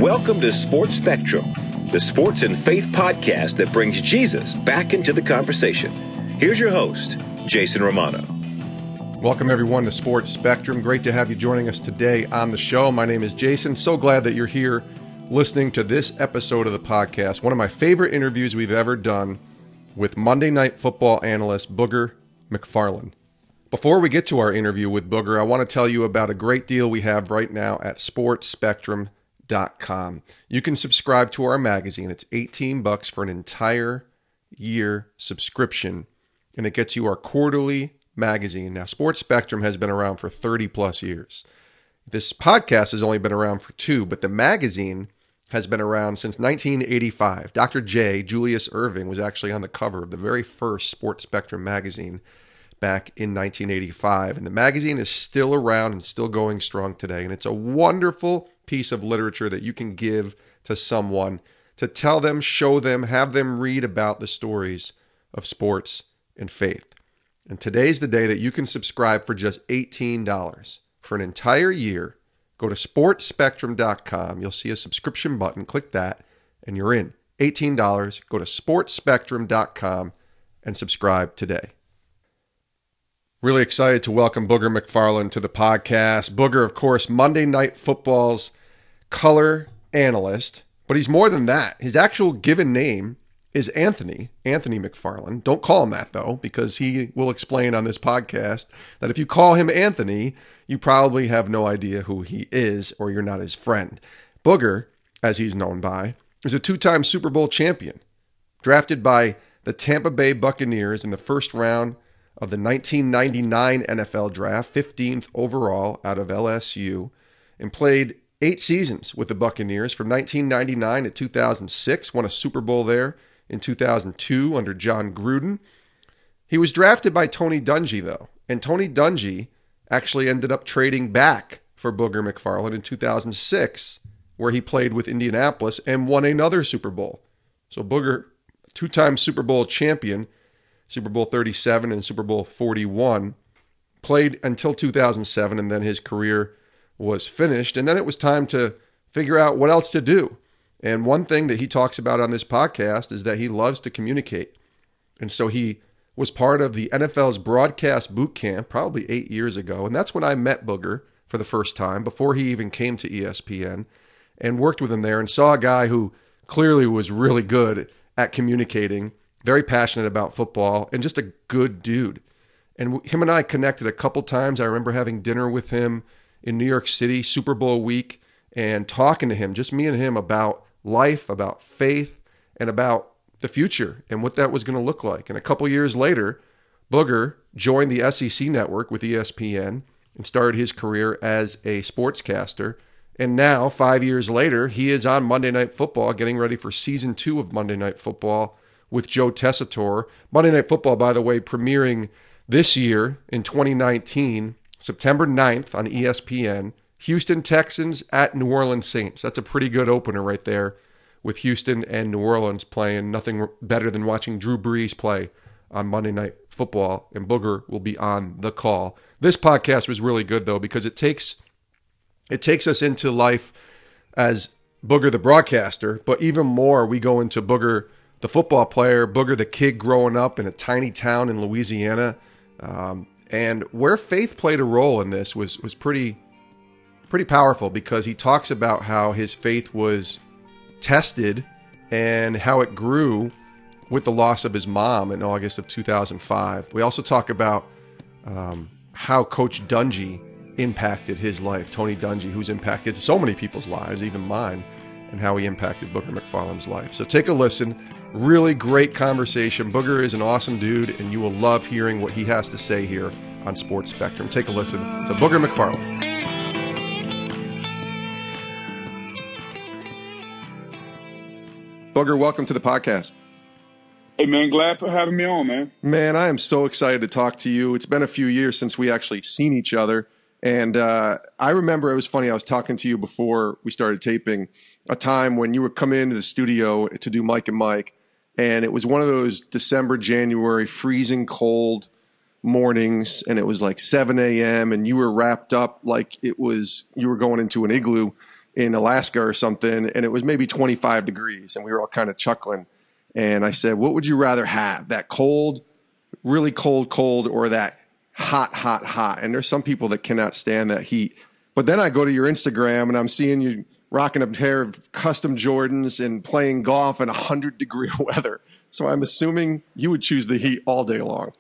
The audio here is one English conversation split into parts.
Welcome to Sports Spectrum, the sports and faith podcast that brings Jesus back into the conversation. Here's your host, Jason Romano. Welcome, everyone, to Sports Spectrum. Great to have you joining us today on the show. My name is Jason. So glad that you're here listening to this episode of the podcast. One of my favorite interviews we've ever done with Monday Night Football analyst Booger McFarland. Before we get to our interview with Booger, I want to tell you about a great deal we have right now at sportsspectrum.com. You can subscribe to our magazine. It's $18 for an entire year subscription, and it gets you our quarterly magazine. Now, Sports Spectrum has been around for 30 plus years. This podcast has only been around for 2, but the magazine has been around since 1985. Dr. J. Julius Irving was actually on the cover of the very first Sports Spectrum magazine back in 1985. And the magazine is still around and still going strong today. And it's a wonderful piece of literature that you can give to someone to tell them, show them, have them read about the stories of sports and faith. And today's the day that you can subscribe for just $18 for an entire year. Go to sportsspectrum.com. You'll see a subscription button. Click that and you're in. $18. Go to sportsspectrum.com and subscribe today. Really excited to welcome Booger McFarland to the podcast. Booger, of course, Monday Night Football's color analyst, but he's more than that. His actual given name is Anthony McFarland. Don't call him that, though, because he will explain on this podcast that if you call him Anthony, you probably have no idea who he is or you're not his friend. Booger, as he's known by, is a 2-time Super Bowl champion, drafted by the Tampa Bay Buccaneers in the first round of the 1999 NFL Draft, 15th overall out of LSU, and played 8 seasons with the Buccaneers from 1999 to 2006, won a Super Bowl there in 2002 under John Gruden. He was drafted by Tony Dungy, though, and Tony Dungy actually ended up trading back for Booger McFarland in 2006, where he played with Indianapolis and won another Super Bowl. So Booger, 2-time Super Bowl champion, Super Bowl 37 and Super Bowl 41, played until 2007, and then his career was finished. And then it was time to figure out what else to do. And one thing that he talks about on this podcast is that he loves to communicate. And so he was part of the NFL's broadcast boot camp probably 8 years ago. And that's when I met Booger for the first time, before he even came to ESPN, and worked with him there and saw a guy who clearly was really good at communicating, very passionate about football, and just a good dude. And him and I connected a couple times. I remember having dinner with him in New York City, Super Bowl week, and talking to him, just me and him, about life, about faith, and about the future and what that was going to look like. And a couple years later, Booger joined the SEC Network with ESPN and started his career as a sportscaster. And now, 5 years later, he is on Monday Night Football, getting ready for season 2 of Monday Night Football with Joe Tessitore. Monday Night Football, by the way, premiering this year in 2019, September 9th on ESPN. Houston Texans at New Orleans Saints. That's a pretty good opener right there, with Houston and New Orleans playing. Nothing better than watching Drew Brees play on Monday Night Football, and Booger will be on the call. This podcast was really good, though, because it takes us into life as Booger the broadcaster, but even more, we go into Booger the football player, Booger the kid growing up in a tiny town in Louisiana, and where faith played a role in this was pretty powerful, because he talks about how his faith was tested and how it grew with the loss of his mom in August of 2005. We also talk about how Coach Dungy impacted his life, Tony Dungy, who's impacted so many people's lives, even mine, and how he impacted Booger McFarland's life. So take a listen. Really great conversation. Booger is an awesome dude, and you will love hearing what he has to say here on Sports Spectrum. Take a listen to Booger McFarland. Booger, welcome to the podcast. Hey, man, glad for having me on, man. Man, I am so excited to talk to you. It's been a few years since we actually seen each other. And I remember, it was funny, I was talking to you before we started taping, a time when you would come into the studio to do Mike and Mike, and it was one of those December, January, freezing cold mornings, and it was like 7 a.m., and you were wrapped up like it was, you were going into an igloo, in Alaska or something, and it was maybe 25 degrees, and we were all kind of chuckling. And I said, what would you rather have, that cold, really cold, or that hot? And there's some people that cannot stand that heat. But then I go to your Instagram, and I'm seeing you rocking a pair of custom Jordans and playing golf in 100-degree weather. So I'm assuming you would choose the heat all day long.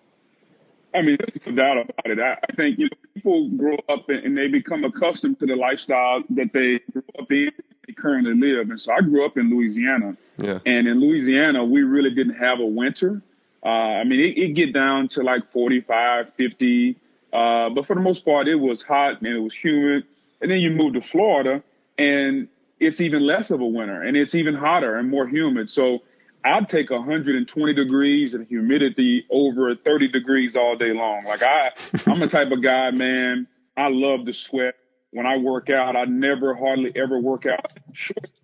I mean, there's no doubt about it. I think people grow up and they become accustomed to the lifestyle that they grew up in, they currently live. And so I grew up in Louisiana. Yeah. And in Louisiana, we really didn't have a winter. I mean, it get down to like 45, 50. But for the most part, it was hot and it was humid. And then you move to Florida, and it's even less of a winter, and it's even hotter and more humid. So I'd take 120 degrees and humidity over 30 degrees all day long. Like I'm the type of guy, man, I love to sweat. When I work out, I never hardly ever work out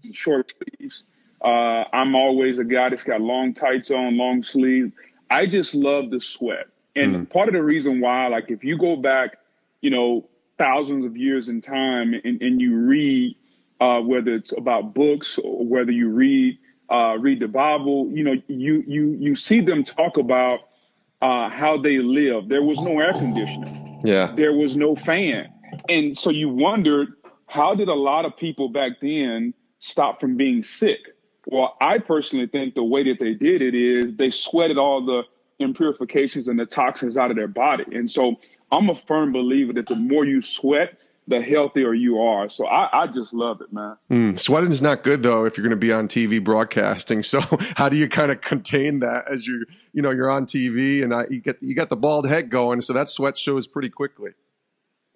in short sleeves. I'm always a guy that's got long tights on, long sleeves. I just love to sweat. And part of the reason why, like if you go back, thousands of years in time and you read, whether it's about books or whether you read the Bible, you see them talk about how they live. There was no air conditioning. Yeah. There was no fan. And so you wondered, how did a lot of people back then stop from being sick? Well, I personally think the way that they did it is they sweated all the impurifications and the toxins out of their body. And so I'm a firm believer that the more you sweat, the healthier you are. So I just love it, man. Sweating is not good though if you're going to be on TV broadcasting. So how do you kind of contain that as you're on TV and you got the bald head going, so that sweat shows pretty quickly.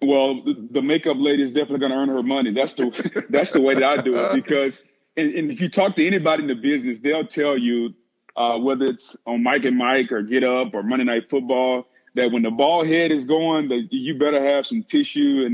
Well, the makeup lady is definitely going to earn her money. That's the way that I do it, because and if you talk to anybody in the business, they'll tell you whether it's on Mike and Mike or Get Up or Monday Night Football, that when the bald head is going, that you better have some tissue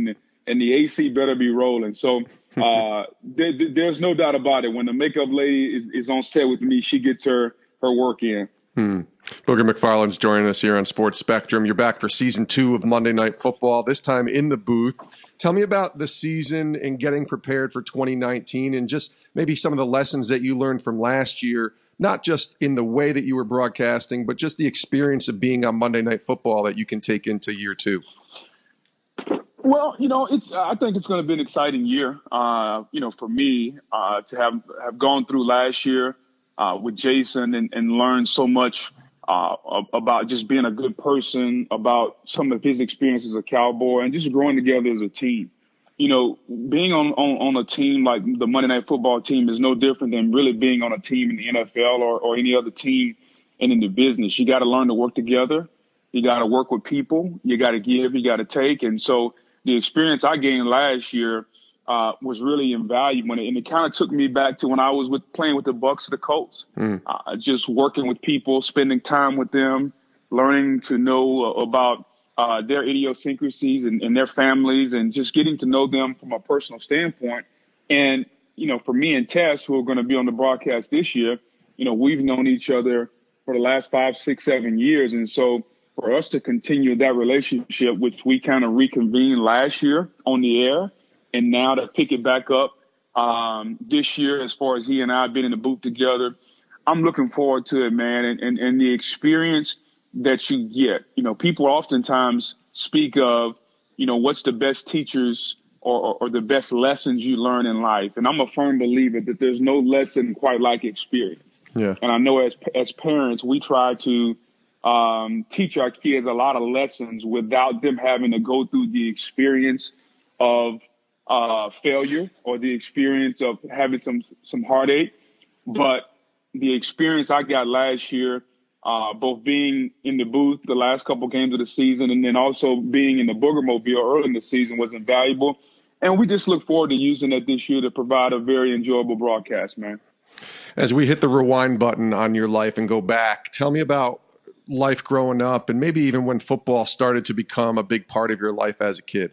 and the AC better be rolling. So there's no doubt about it. When the makeup lady is on set with me, she gets her work in. Booger McFarland's joining us here on Sports Spectrum. You're back for season 2 of Monday Night Football, this time in the booth. Tell me about the season and getting prepared for 2019 and just maybe some of the lessons that you learned from last year, not just in the way that you were broadcasting, but just the experience of being on Monday Night Football that you can take into year 2. Well, I think it's going to be an exciting year, for me to have gone through last year with Jason and learned so much about just being a good person, about some of his experiences as a Cowboy, and just growing together as a team. Being on a team like the Monday Night Football team is no different than really being on a team in the NFL or any other team and in the business. You got to learn to work together. You got to work with people. You got to give. You got to take. And so the experience I gained last year was really invaluable, and it kind of took me back to when I was playing with the Bucs or the Colts, just working with people, spending time with them, learning to know about their idiosyncrasies and their families, and just getting to know them from a personal standpoint. And, for me and Tess, who are going to be on the broadcast this year, we've known each other for the last 5, 6, 7 years. And so for us to continue that relationship, which we kind of reconvened last year on the air, and now to pick it back up this year, as far as he and I have been in the booth together, I'm looking forward to it, man. And the experience that you get, people oftentimes speak of, what's the best teachers or the best lessons you learn in life. And I'm a firm believer that there's no lesson quite like experience. Yeah. And I know as parents, we try to teach our kids a lot of lessons without them having to go through the experience of failure or the experience of having some heartache. But the experience I got last year, both being in the booth the last couple games of the season and then also being in the Booger Mobile early in the season, was invaluable. And we just look forward to using it this year to provide a very enjoyable broadcast, man. As we hit the rewind button on your life and go back, tell me about life growing up and maybe even when football started to become a big part of your life as a kid.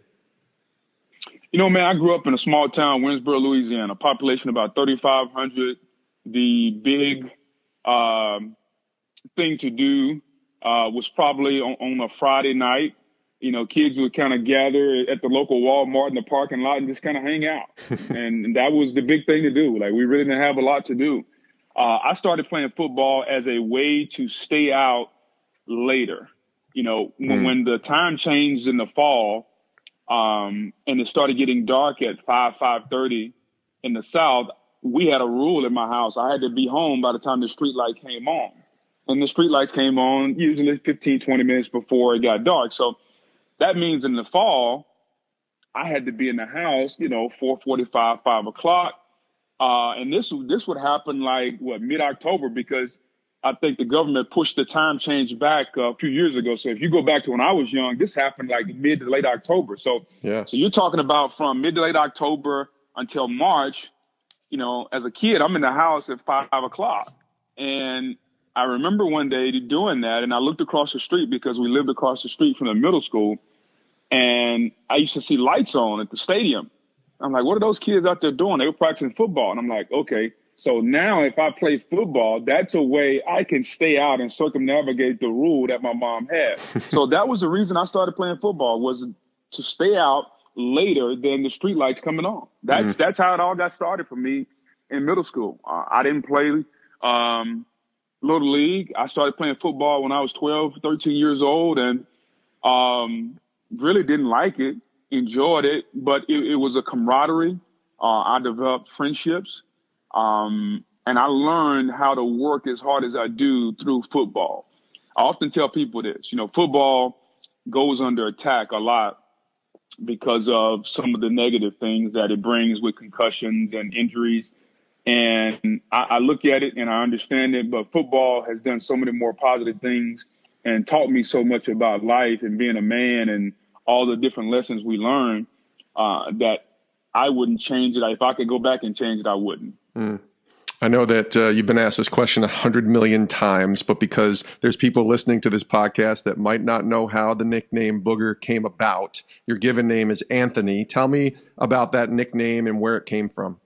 Man, I grew up in a small town, Winsboro, Louisiana, population about 3,500. The big thing to do was probably on a Friday night Kids would kind of gather at the local Walmart in the parking lot and just kind of hang out. And that was the big thing to do. Like, we really didn't have a lot to do. I started playing football as a way to stay out later. When the time changed in the fall, and it started getting dark at 5:30 in the South, we had a rule in my house. I had to be home by the time the street light came on. And the street lights came on usually 15, 20 minutes before it got dark. So that means in the fall, I had to be in the house, 4:45, 5 o'clock. And this would happen mid-October, because I think the government pushed the time change back a few years ago. So if you go back to when I was young, this happened like mid to late October. So you're talking about from mid to late October until March. As a kid, I'm in the house at 5 o'clock. And I remember one day doing that, and I looked across the street because we lived across the street from the middle school, and I used to see lights on at the stadium. I'm like, what are those kids out there doing? They were practicing football. And I'm like, okay, so now if I play football, that's a way I can stay out and circumnavigate the rule that my mom had. So that was the reason I started playing football, was to stay out later than the street lights coming on. That's how it all got started for me in middle school. I didn't play Little League. I started playing football when I was 12, 13 years old, and really didn't like it, enjoyed it, but it was a camaraderie. I developed friendships, and I learned how to work as hard as I do through football. I often tell people this, football goes under attack a lot because of some of the negative things that it brings with concussions and injuries. And I look at it and I understand it, but football has done so many more positive things and taught me so much about life and being a man and all the different lessons we learn, that I wouldn't change it. If I could go back and change it, I wouldn't. I know that you've been asked this question 100 million times, but because there's people listening to this podcast that might not know how the nickname Booger came about, your given name is Anthony. Tell me about that nickname and where it came from.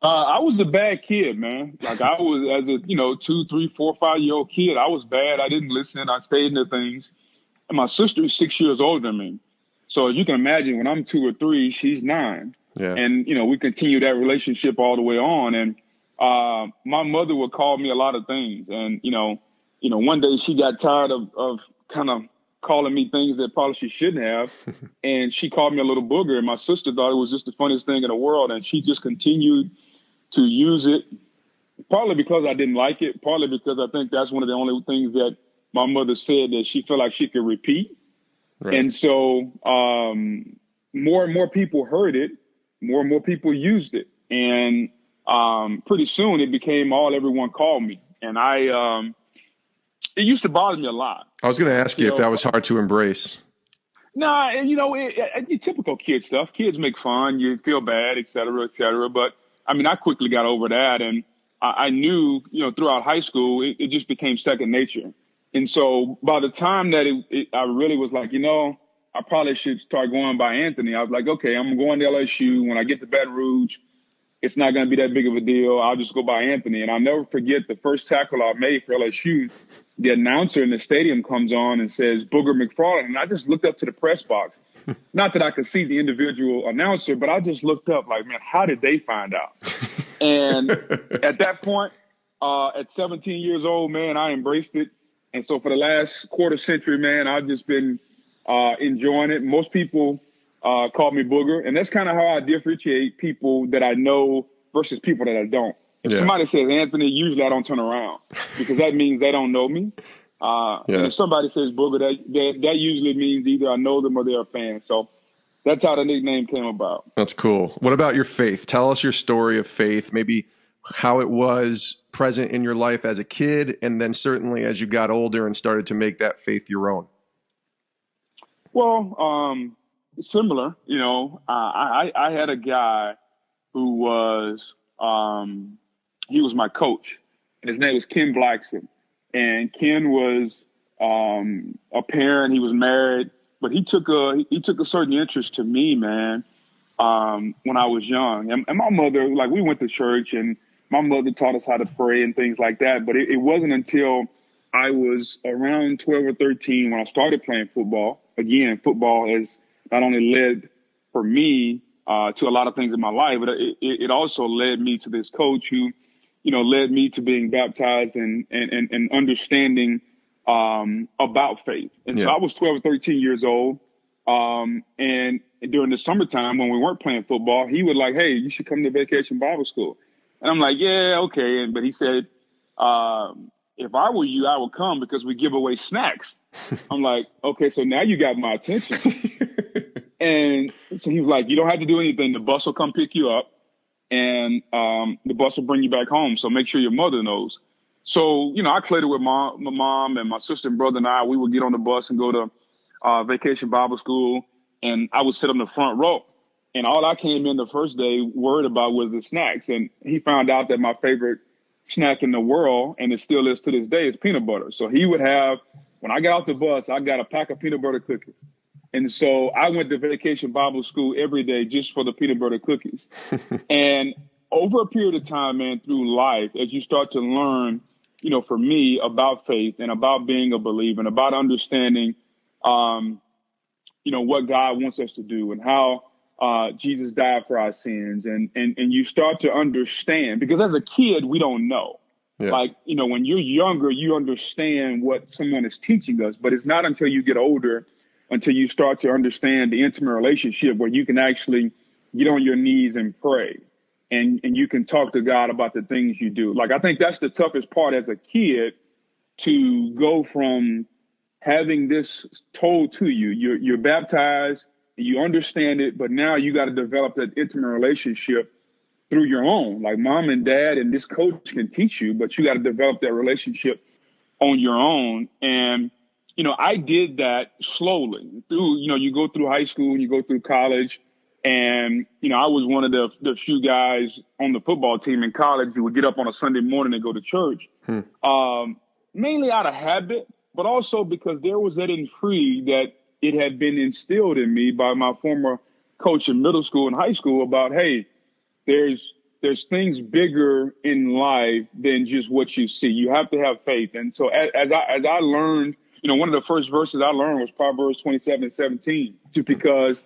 I was a bad kid, man. Like, I was, as a 2, 3, 4, 5-year-old kid, I was bad. I didn't listen. I stayed into things. And my sister is 6 years older than me. So as you can imagine, when I'm 2 or 3, she's 9. Yeah. And, we continue that relationship all the way on. And my mother would call me a lot of things. And, one day she got tired of kind of calling me things that probably she shouldn't have. And she called me a little booger. And my sister thought it was just the funniest thing in the world. And she just continued to use it, partly because I didn't like it, partly because I think that's one of the only things that my mother said that she felt like she could repeat. Right. And so more and more people heard it, more and more people used it. And pretty soon it became all everyone called me. And it used to bother me a lot. I was going to ask you if that was hard to embrace. Nah, typical kid stuff. Kids make fun, you feel bad, et cetera, et cetera. But I quickly got over that. And I knew, throughout high school, it just became second nature. And so by the time that I really was like, I probably should start going by Anthony. I was like, okay, I'm going to LSU. When I get to Baton Rouge, it's not going to be that big of a deal. I'll just go by Anthony. And I'll never forget the first tackle I made for LSU. The announcer in the stadium comes on and says, Booger McFarland. And I just looked up to the press box. Not that I could see the individual announcer, but I just looked up like, man, how did they find out? And at that point, at 17 years old, man, I embraced it. And so for the last quarter century, man, I've just been enjoying it. Most people call me Booger. And that's kind of how I differentiate people that I know versus people that I don't. If somebody says Anthony, usually I don't turn around because that means they don't know me. And if somebody says Booger, that usually means either I know them or they're a fan. So that's how the nickname came about. That's cool. What about your faith? Tell us your story of faith, maybe how it was present in your life as a kid, and then certainly as you got older and started to make that faith your own. Well, similar. I had a guy who was he was my coach, and his name was Ken Blackson. And Ken was a parent. He was married, but he took a certain interest to me, man, when I was young. And my mother, we went to church, and my mother taught us how to pray and things like that. But it wasn't until I was around 12 or 13 when I started playing football. Again, football has not only led for me to a lot of things in my life, but it also led me to this coach who, led me to being baptized and understanding about faith. And so I was 12 or 13 years old. And during the summertime when we weren't playing football, he would like, hey, you should come to Vacation Bible School. And I'm like, yeah, okay. But he said, if I were you, I would come because we give away snacks. I'm like, okay, so now you got my attention. And so he was like, you don't have to do anything. The bus will come pick you up and the bus will bring you back home. So make sure your mother knows. So, I cleared it with my mom and my sister and brother and I. We would get on the bus and go to Vacation Bible School, and I would sit on the front row. And all I came in the first day worried about was the snacks. And he found out that my favorite snack in the world, and it still is to this day, is peanut butter. So he would have, when I got off the bus, I got a pack of peanut butter cookies. And so I went to Vacation Bible School every day just for the peanut butter cookies. And over a period of time, man, through life, as you start to learn, for me about faith and about being a believer and about understanding, what God wants us to do and how Jesus died for our sins. And you start to understand, because as a kid, we don't know. Yeah. Like, when you're younger, you understand what someone is teaching us, but it's not until you get older, until you start to understand the intimate relationship where you can actually get on your knees and pray and you can talk to God about the things you do. Like, I think that's the toughest part as a kid, to go from having this told to you. You're baptized, you understand it, but now you got to develop that intimate relationship through your own. Like, mom and dad and this coach can teach you, but you got to develop that relationship on your own. And, I did that slowly through, you go through high school and you go through college. And, I was one of the few guys on the football team in college who would get up on a Sunday morning and go to church, mainly out of habit, but also because there was that intrigue that it had been instilled in me by my former coach in middle school and high school about, hey, there's things bigger in life than just what you see. You have to have faith. And so as I learned, one of the first verses I learned was Proverbs 27:17, just because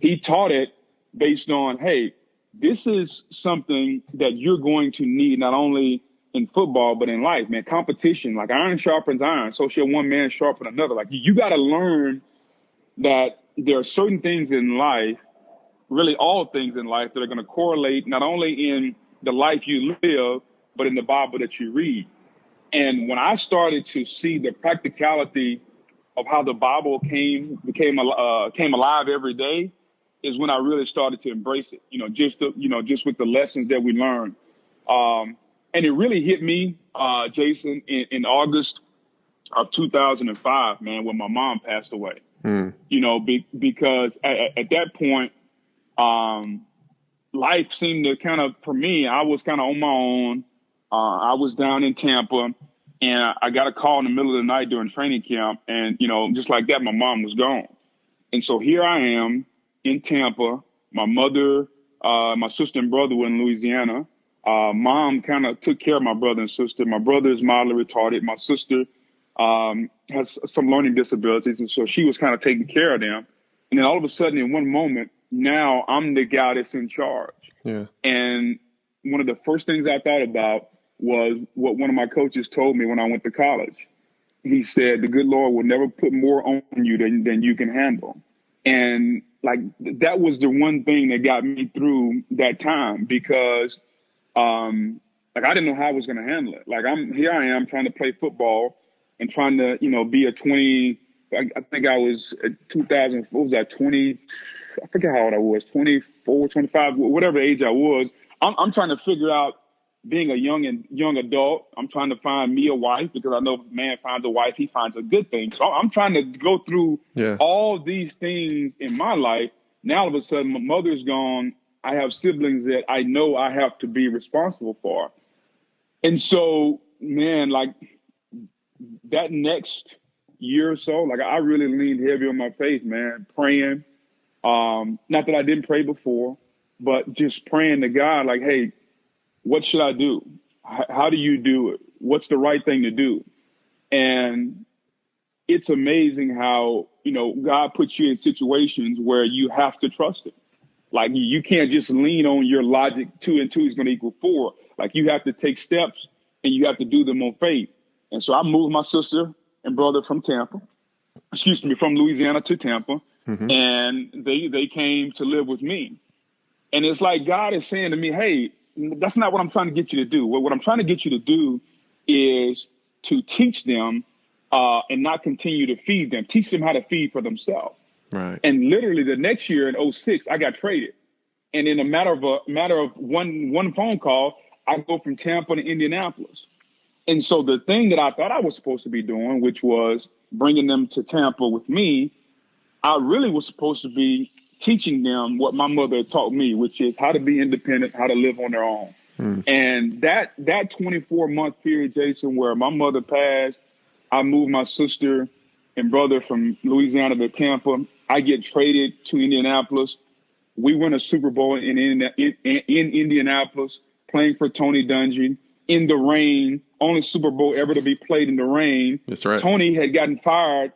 he taught it based on, hey, this is something that you're going to need not only in football, but in life, man. Competition, like iron sharpens iron, so shall one man sharpen another. Like, you got to learn that there are certain things in life, really all things in life, that are going to correlate not only in the life you live, but in the Bible that you read. And when I started to see the practicality of how the Bible came alive every day, is when I really started to embrace it. Just with the lessons that we learned. And it really hit me, Jason, in August of 2005, man, when my mom passed away. Because at that point, life seemed to kind of, for me, I was kind of on my own. I was down in Tampa, and I got a call in the middle of the night during training camp. And, just like that, my mom was gone. And so here I am in Tampa. My mother, my sister and brother were in Louisiana. Mom kind of took care of my brother and sister. My brother is mildly retarded. My sister has some learning disabilities. And so she was kind of taking care of them. And then all of a sudden, in one moment, now I'm the guy that's in charge. Yeah. And one of the first things I thought about was what one of my coaches told me when I went to college. He said, the good Lord will never put more on you than you can handle. And like, that was the one thing that got me through that time, because like, I didn't know how I was going to handle it. Like, I am trying to play football and trying to, be a 20, I think I was 2000, what was that, 20, I forget how old I was, 24, 25, whatever age I was. I'm trying to figure out being a young adult. I'm trying to find me a wife, because I know if a man finds a wife, he finds a good thing. So I'm trying to go through all these things in my life. Now, all of a sudden, my mother's gone. I have siblings that I know I have to be responsible for. And so, man, like, that next year or so, like, I really leaned heavy on my faith, man, praying. Not that I didn't pray before, but just praying to God, like, hey, what should I do? How do you do it? What's the right thing to do? And it's amazing how, God puts you in situations where you have to trust him. Like, you can't just lean on your logic, 2 and 2 is going to equal 4. Like, you have to take steps and you have to do them on faith. And so I moved my sister and brother from Louisiana to Tampa. Mm-hmm. And they came to live with me. And it's like God is saying to me, hey, that's not what I'm trying to get you to do. What I'm trying to get you to do is to teach them and not continue to feed them. Teach them how to feed for themselves. Right. And literally the next year in 2006, I got traded. And in a matter of one phone call, I go from Tampa to Indianapolis. And so the thing that I thought I was supposed to be doing, which was bringing them to Tampa with me, I really was supposed to be teaching them what my mother had taught me, which is how to be independent, how to live on their own. And that 24-month period, Jason, where my mother passed, I moved my sister and brother from Louisiana to Tampa. I get traded to Indianapolis. We win a Super Bowl in Indianapolis, playing for Tony Dungy in the rain. Only Super Bowl ever to be played in the rain. That's right. Tony had gotten fired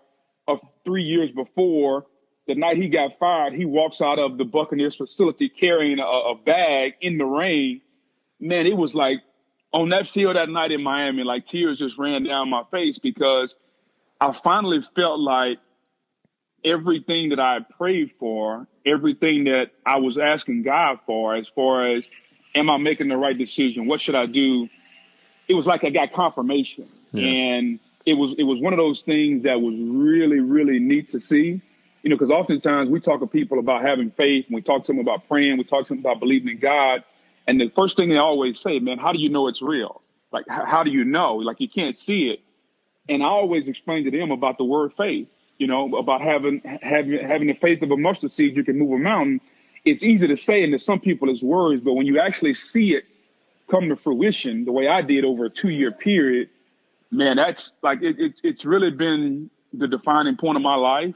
3 years before. The night he got fired, he walks out of the Buccaneers facility carrying a bag in the rain. Man, it was like on that field that night in Miami, like tears just ran down my face because I finally felt like everything that I prayed for, everything that I was asking God for, as far as, am I making the right decision? What should I do? It was like I got confirmation. Yeah. And it was one of those things that was really, really neat to see. Because oftentimes we talk to people about having faith, and we talk to them about praying, we talk to them about believing in God. And the first thing they always say, man, how do you know it's real? Like, how do you know? Like, you can't see it. And I always explain to them about the word faith, about having the faith of a mustard seed, you can move a mountain. It's easy to say, and to some people it's words, but when you actually see it come to fruition, the way I did over a 2-year period, man, that's like, it's really been the defining point of my life.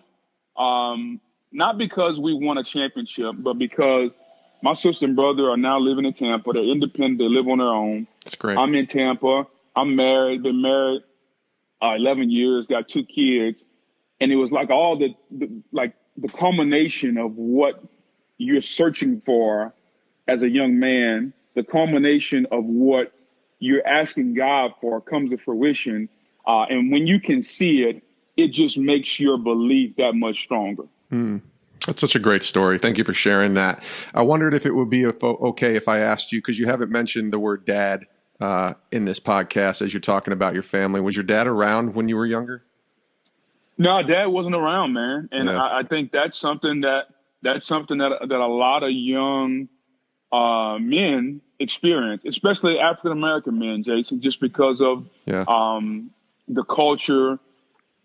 Not because we won a championship, but because my sister and brother are now living in Tampa. They're independent. They live on their own. That's great. I'm in Tampa. I'm married, been married 11 years, got 2 kids. And it was like all the culmination of what you're searching for as a young man, the culmination of what you're asking God for comes to fruition. And when you can see it, it just makes your belief that much stronger. That's such a great story. Thank you for sharing that. I wondered if it would be okay if I asked you, because you haven't mentioned the word dad in this podcast as you're talking about your family. Was your dad around when you were younger? No, Dad wasn't around, man. And yeah. I think that's something that a lot of young men experience, especially African-American men, Jason, just because of the culture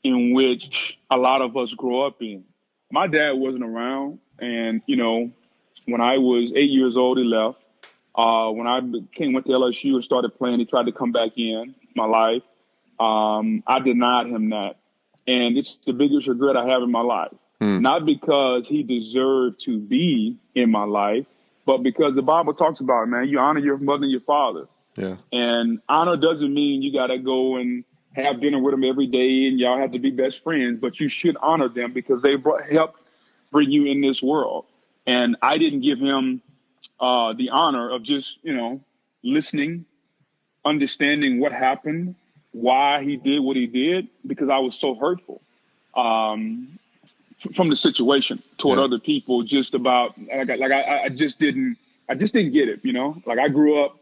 in which a lot of us grow up in. My dad wasn't around. And, when I was 8 years old, he left. When I went to LSU and started playing, he tried to come back in my life. I denied him that. And it's the biggest regret I have in my life. Not because he deserved to be in my life, but because the Bible talks about, man, you honor your mother and your father. Yeah. And honor doesn't mean you got to go and have dinner with them every day and y'all have to be best friends, but you should honor them because they helped bring you in this world. And I didn't give him the honor of just, listening, understanding what happened, why he did what he did, because I was so hurtful from the situation toward other people. Just about I just didn't get it. Like I grew up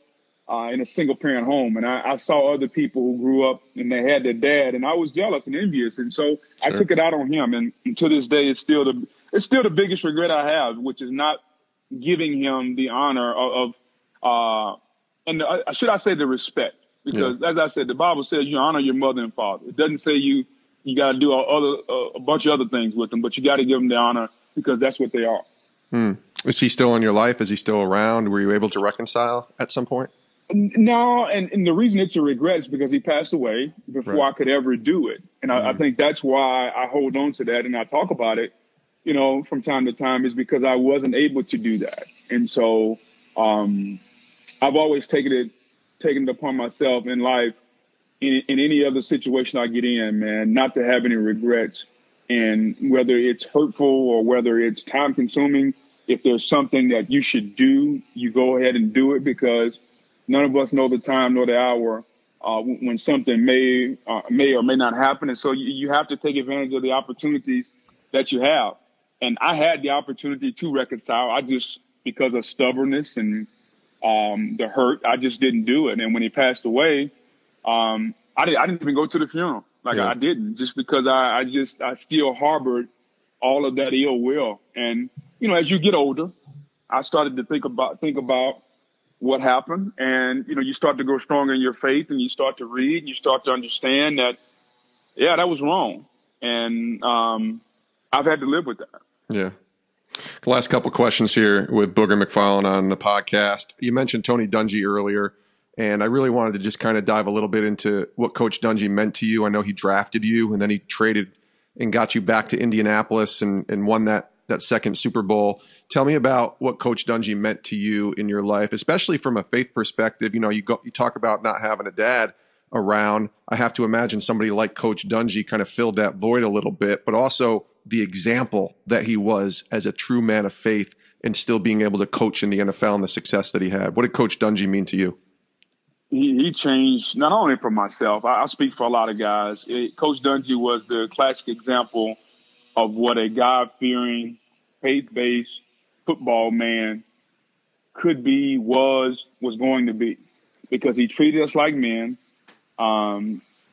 in a single parent home, and I saw other people who grew up and they had their dad, and I was jealous and envious, and so I took it out on him. And to this day, it's still the biggest regret I have, which is not giving him the honor should I say the respect. Because as I said, the Bible says you honor your mother and father. It doesn't say you got to do a bunch of other things with them, but you got to give them the honor because that's what they are. Is he still in your life? Is he still around? Were you able to reconcile at some point? No, and the reason it's a regret is because he passed away before I could ever do it. And I think that's why I hold on to that and I talk about it, from time to time, is because I wasn't able to do that. And so I've always taken it upon myself in life in any other situation I get in, man, not to have any regrets. And whether it's hurtful or whether it's time consuming, if there's something that you should do, you go ahead and do it, because none of us know the time nor the hour when something may or may not happen. And so you have to take advantage of the opportunities that you have. And I had the opportunity to reconcile. I just, because of stubbornness and the hurt, I just didn't do it. And when he passed away, I didn't even go to the funeral. I didn't, just because I still harbored all of that ill will. And, as you get older, I started to think about what happened. And, you start to grow stronger in your faith, and you start to read, and you start to understand that, yeah, that was wrong. And I've had to live with that. Yeah. The last couple questions here with Booger McFarland on the podcast. You mentioned Tony Dungy earlier, and I really wanted to just kind of dive a little bit into what Coach Dungy meant to you. I know he drafted you, and then he traded and got you back to Indianapolis and won that second Super Bowl. Tell me about what Coach Dungy meant to you in your life, especially from a faith perspective. You talk about not having a dad around. I have to imagine somebody like Coach Dungy kind of filled that void a little bit, but also the example that he was as a true man of faith and still being able to coach in the NFL and the success that he had. What did Coach Dungy mean to you? He changed, not only for myself, I speak for a lot of guys. Coach Dungy was the classic example of what a God-fearing, faith-based football man could be, was going to be, because he treated us like men.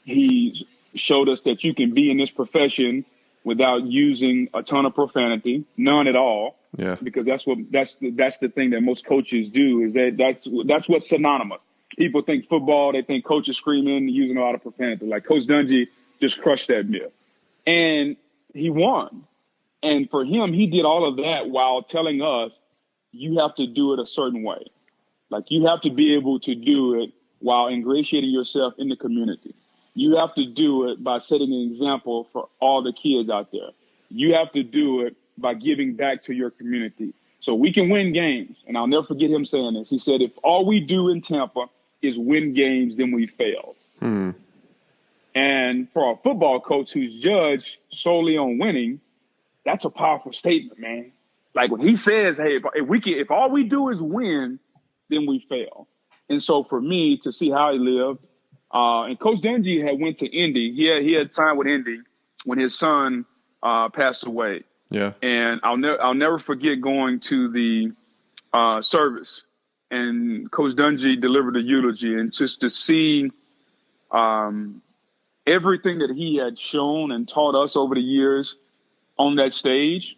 He showed us that you can be in this profession without using a ton of profanity, none at all. Yeah. Because that's the thing that most coaches do, is that's what's synonymous. People think football, they think coaches screaming, using a lot of profanity. Like Coach Dungy just crushed that myth. And he won. And for him, he did all of that while telling us, you have to do it a certain way. Like, you have to be able to do it while ingratiating yourself in the community. You have to do it by setting an example for all the kids out there. You have to do it by giving back to your community. So we can win games. And I'll never forget him saying this. He said, if all we do in Tampa is win games, then we fail. And for a football coach who's judged solely on winning, that's a powerful statement, man. Like, when he says, hey, if all we do is win, then we fail. And so for me to see how he lived, and Coach Dungy had went to Indy. He had signed with Indy when his son passed away. Yeah. And I'll never forget going to the service, and Coach Dungy delivered a eulogy, and just to see everything that he had shown and taught us over the years on that stage.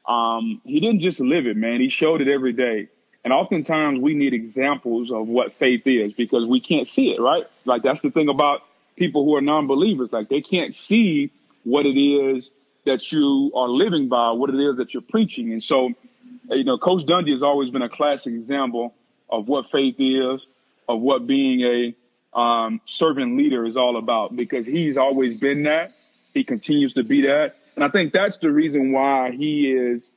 He didn't just live it, man. He showed it every day. And oftentimes we need examples of what faith is, because we can't see it, right? Like, that's the thing about people who are non-believers. Like, they can't see what it is that you are living by, what it is that you're preaching. And so, Coach Dungy has always been a classic example of what faith is, of what being a servant leader is all about, because he's always been that. He continues to be that. And I think that's the reason why he is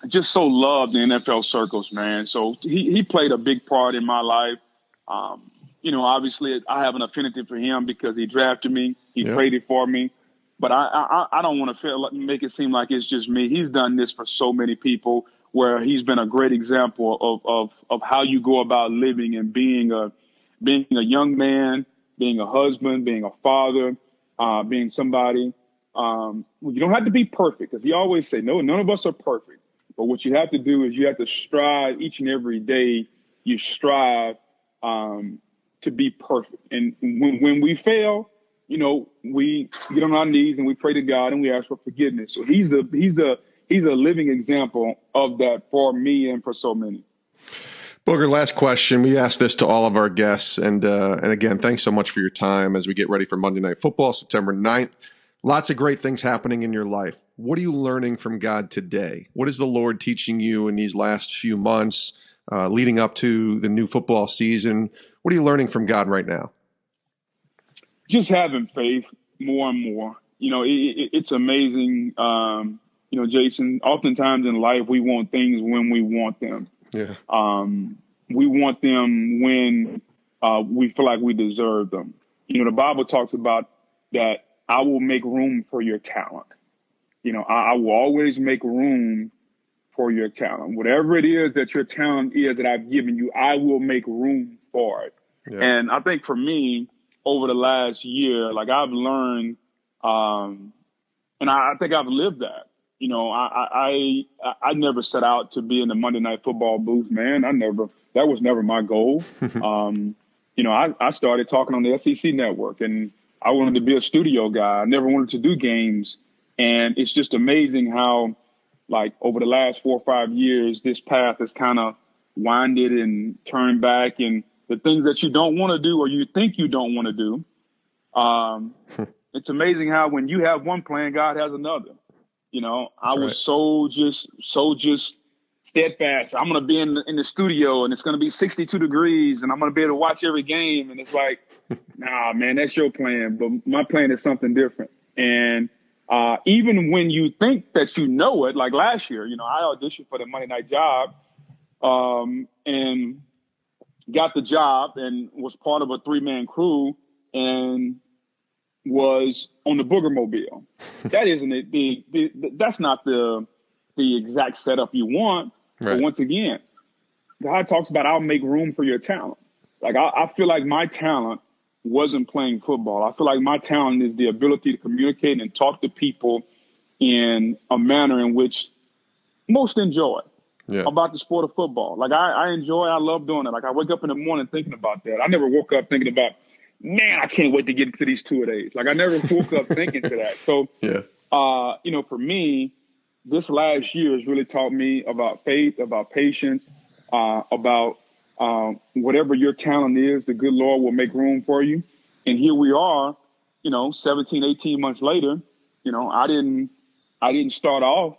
just so loved in NFL circles, man. So he played a big part in my life. Obviously I have an affinity for him because he drafted me. He traded for me. But I don't want to make it seem like it's just me. He's done this for so many people, where he's been a great example of how you go about living and being a young man, being a husband, being a father, being somebody. You don't have to be perfect, because he always say, no, none of us are perfect. But what you have to do is you have to strive each and every day. You strive to be perfect. And when we fail, we get on our knees and we pray to God and we ask for forgiveness. So he's a living example of that for me and for so many. Booger, last question. We ask this to all of our guests. And again, thanks so much for your time as we get ready for Monday Night Football, September 9th. Lots of great things happening in your life. What are you learning from God today? What is the Lord teaching you in these last few months leading up to the new football season? What are you learning from God right now? Just having faith more and more. It's amazing. Jason, oftentimes in life, we want things when we want them. Yeah. We want them when we feel like we deserve them. The Bible talks about that I will make room for your talent. I will always make room for your talent. Whatever it is that your talent is that I've given you, I will make room for it. Yeah. And I think for me, over the last year, like I've learned, and I think I've lived that. I never set out to be in the Monday Night Football booth, man. That was never my goal. I started talking on the SEC Network, and I wanted to be a studio guy. I never wanted to do games. And it's just amazing how, like, over the last 4 or 5 years, this path has kind of winded and turned back. And the things that you don't want to do or you think you don't want to do, it's amazing how when you have one plan, God has another. I was so just steadfast. I'm going to be in the studio, and it's going to be 62 degrees, and I'm going to be able to watch every game. And it's like, nah, man, that's your plan. But my plan is something different. And even when you think that you know it, like last year, I auditioned for the Monday night job and got the job and was part of a 3-man crew and was on the Booger Mobile. That isn't it. That's not the exact setup you want. Right. But once again, God talks about I'll make room for your talent. Like I feel like my talent wasn't playing football. I feel like my talent is the ability to communicate and talk to people in a manner in which most enjoy about the sport of football. Like I love doing it. Like I wake up in the morning thinking about that. I never woke up thinking about, man, I can't wait to get into these 2-a-days. Like I never woke up thinking to that. So, for me, this last year has really taught me about faith, about patience, about whatever your talent is, the good Lord will make room for you. And here we are, 17, 18 months later, I didn't start off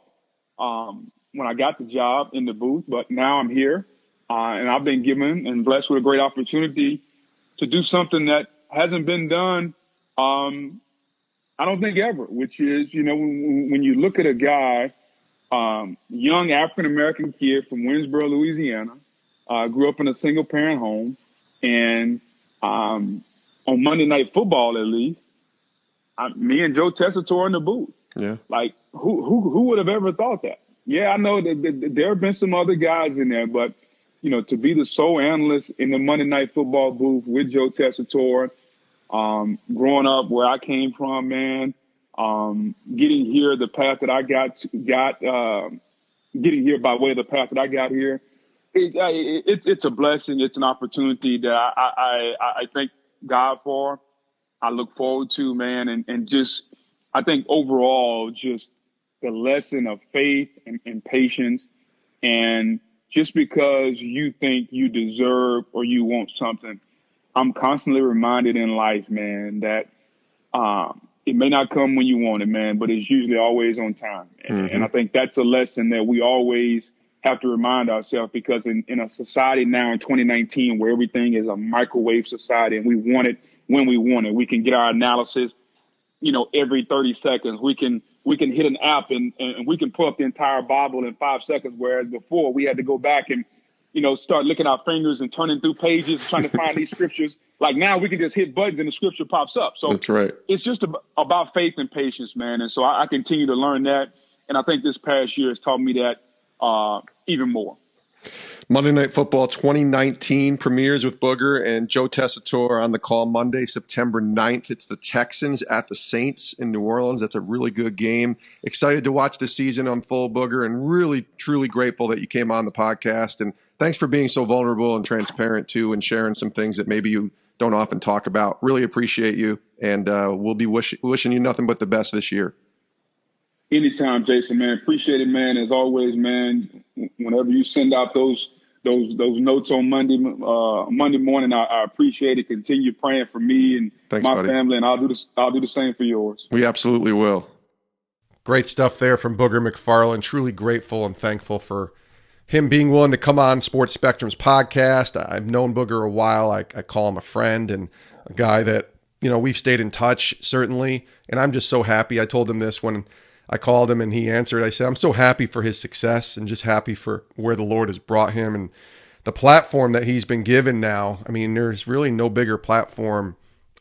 when I got the job in the booth, but now I'm here and I've been given and blessed with a great opportunity to do something that hasn't been done, I don't think ever, which is, when you look at a guy, young African-American kid from Winsboro, Louisiana, grew up in a single-parent home, and on Monday Night Football, at least, me and Joe Tessitore in the booth. Yeah. Like, who would have ever thought that? Yeah, I know that there have been some other guys in there, but, to be the sole analyst in the Monday Night Football booth with Joe Tessitore, growing up where I came from, man, getting here the path that I getting here by way of the path that I got here, it's a blessing. It's an opportunity that I thank God for. I look forward to, man, and just I think overall just the lesson of faith and patience, and just because you think you deserve or you want something, I'm constantly reminded in life, man, that it may not come when you want it, man, but it's usually always on time. And I think that's a lesson that we always have to remind ourselves, because in a society now in 2019 where everything is a microwave society and we want it when we want it, we can get our analysis, every 30 seconds. We can hit an app and we can pull up the entire Bible in 5 seconds, whereas before we had to go back and start licking our fingers and turning through pages, trying to find these scriptures. Like now we can just hit buttons and the scripture pops up. So that's right. It's just about faith and patience, man. And so I continue to learn that. And I think this past year has taught me that even more. Monday Night Football 2019 premieres with Booger and Joe Tessitore on the call Monday, September 9th. It's the Texans at the Saints in New Orleans. That's a really good game. Excited to watch the season unfold, Booger, and really, truly grateful that you came on the podcast. And thanks for being so vulnerable and transparent, too, and sharing some things that maybe you don't often talk about. Really appreciate you, and we'll be wishing you nothing but the best this year. Anytime, Jason, man. Appreciate it, man. As always, man, whenever you send out those notes on Monday morning, I appreciate it. Continue praying for me and Thanks, my buddy. Family, and I'll do the same for yours. We absolutely will. Great stuff there from Booger McFarland. Truly grateful and thankful for him being willing to come on Sports Spectrum's podcast. I've known Booger a while. I call him a friend and a guy that, we've stayed in touch, certainly. And I'm just so happy. I told him this when I called him and he answered. I said, I'm so happy for his success and just happy for where the Lord has brought him and the platform that he's been given now. I mean, there's really no bigger platform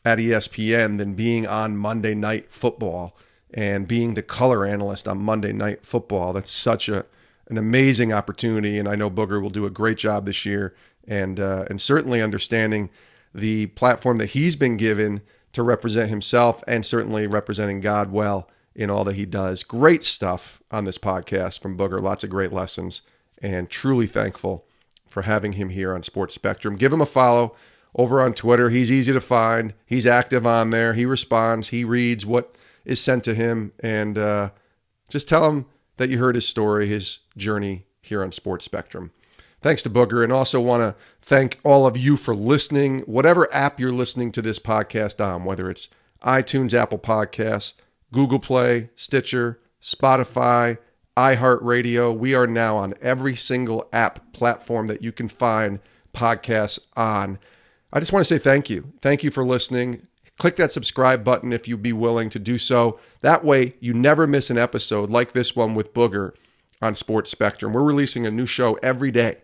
at ESPN than being on Monday Night Football and being the color analyst on Monday Night Football. That's such an amazing opportunity, and I know Booger will do a great job this year, and certainly understanding the platform that he's been given to represent himself and certainly representing God well in all that he does. Great stuff on this podcast from Booger. Lots of great lessons, and truly thankful for having him here on Sports Spectrum. Give him a follow over on Twitter. He's easy to find. He's active on there. He responds. He reads what is sent to him, and just tell him that you heard his story, his journey here on Sports Spectrum. Thanks to Booger, and also want to thank all of you for listening. Whatever app you're listening to this podcast on, whether it's iTunes, Apple Podcasts, Google Play, Stitcher, Spotify, iHeartRadio, we are now on every single app platform that you can find podcasts on. I just want to say thank you. Thank you for listening. Click that subscribe button if you'd be willing to do so. That way, you never miss an episode like this one with Booger on Sports Spectrum. We're releasing a new show every day.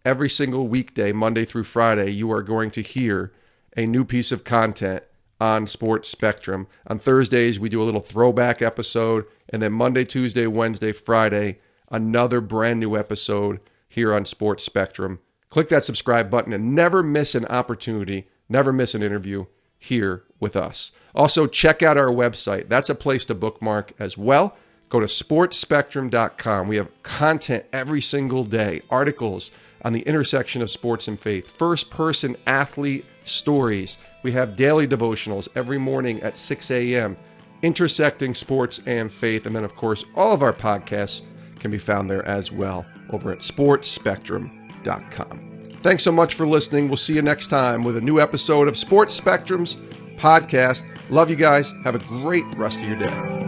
Every single weekday, Monday through Friday, you are going to hear a new piece of content on Sports Spectrum. On Thursdays, we do a little throwback episode, and then Monday, Tuesday, Wednesday, Friday, another brand new episode here on Sports Spectrum. Click that subscribe button and never miss an opportunity, never miss an interview here with us. Also, check out our website. That's a place to bookmark as well. Go to sportspectrum.com. We have content every single day, articles on the intersection of sports and faith, first-person athlete stories. We have daily devotionals every morning at 6 a.m., intersecting sports and faith. And then, of course, all of our podcasts can be found there as well over at sportspectrum.com. Thanks so much for listening. We'll see you next time with a new episode of Sports Spectrum's podcast. Love you guys. Have a great rest of your day.